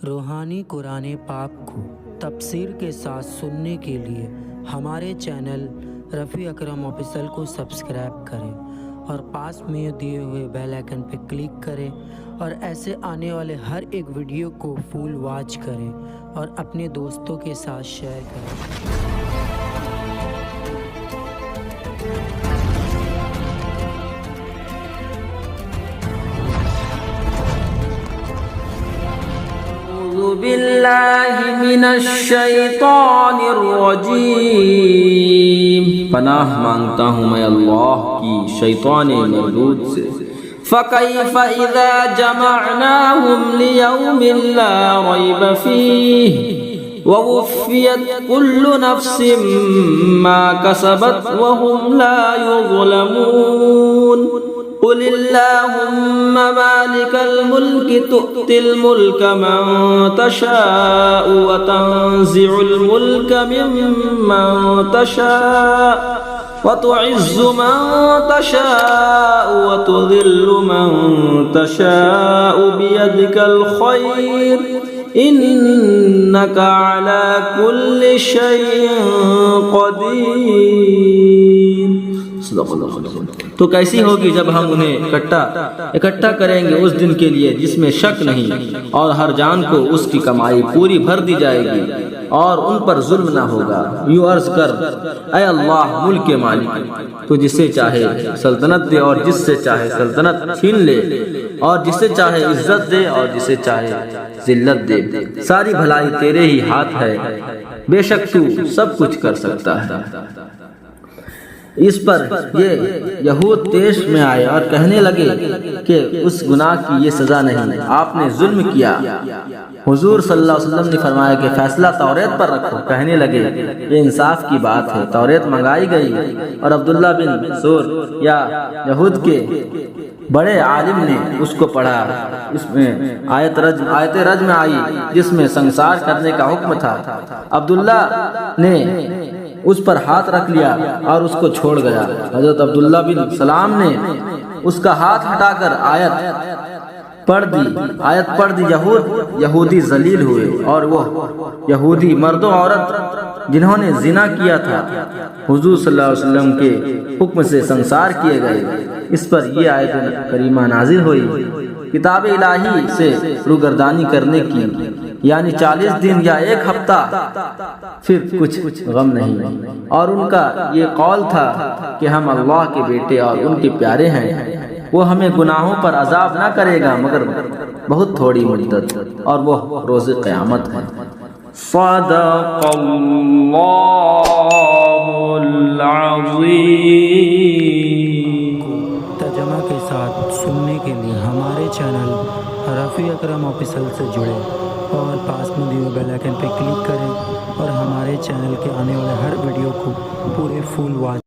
روحانی قرآن پاک کو تفسیر کے ساتھ سننے کے لیے ہمارے چینل رفیع اکرم آفیشل کو سبسکرائب کریں اور پاس میں دیے ہوئے بیل آئکن پہ کلک کریں اور ایسے آنے والے ہر ایک ویڈیو کو فل واچ کریں اور اپنے دوستوں کے ساتھ شیئر کریں۔ أعوذ بالله من الشیطان الرجیم، پناہ مانگتا ہوں میں اللہ کی شیطان مردود سے۔ فَكَيْفَ إِذَا جَمَعْنَاهُمْ لِيَوْمٍ لَا رَيْبَ فِيهِ وَوُفِّيَتْ كُلُّ نَفْسٍ مَا كَسَبَتْ وَهُمْ لَا يُظْلَمُونَ۔ قل اللهم مالك الملك تؤتي الملك من تشاء وتنزع الملك ممن تشاء وتعز من تشاء وتذل من تشاء بيدك الخير إنك على كل شيء قدير۔ تو کیسی ہوگی جب ہم انہیں اکٹھا کریں گے اس دن کے لیے جس میں شک نہیں، اور ہر جان کو اس کی کمائی پوری بھر دی جائے گی اور ان پر ظلم نہ ہوگا۔ یوں عرض کر، اے اللہ ملک کے مالک، تو جسے چاہے سلطنت دے اور جس سے چاہے سلطنت چھین لے، اور جسے چاہے عزت دے اور جسے چاہے ذلت دے۔ ساری بھلائی تیرے ہی ہاتھ ہے، بے شک تو سب کچھ کر سکتا ہے۔ اس پر یہ یہود پیش میں آئے اور کہنے لگے کہ اس گناہ کی یہ سزا نہیں، آپ نے ظلم کیا۔ حضور صلی اللہ علیہ وسلم نے فرمایا کہ فیصلہ توریت پر رکھو۔ کہنے لگے یہ انصاف کی بات ہے۔ توریت منگائی گئی اور عبداللہ بن سور یا یہود کے بڑے عالم نے اس کو پڑھا۔ اس میں آیت رجم آئی جس میں سنسار کرنے کا حکم تھا۔ عبداللہ نے اس پر ہاتھ رکھ لیا اور اس کو چھوڑ گیا۔ حضرت عبداللہ بن سلام نے اس کا ہاتھ ہٹا کر آیت پڑھ دی۔ یہودی ذلیل ہوئے اور وہ یہودی مرد و عورت جنہوں نے زنا کیا تھا حضور صلی اللہ علیہ وسلم کے حکم سے سنسار کیے گئے۔ اس پر یہ آیت کریمہ نازل ہوئی، کتاب الہی سے روگردانی کرنے کی، یعنی 40 دن یا 1 ہفتہ، پھر کچھ غم نہیں۔ اور ان کا یہ قول تھا کہ ہم اللہ کے بیٹے اور ان کے پیارے ہیں، وہ ہمیں گناہوں پر عذاب نہ کرے گا مگر بہت تھوڑی مدت، اور وہ روز قیامت ہے۔ صدق اللہ العظیم۔ ترجمہ کے ساتھ سننے کے لیے ہمارے چینل رفیع اکرم آفیشل سے جڑے اور پاس میں دیے بیل آئکن پہ کلک کریں اور ہمارے چینل کے آنے والے ہر ویڈیو کو پورے فل واچ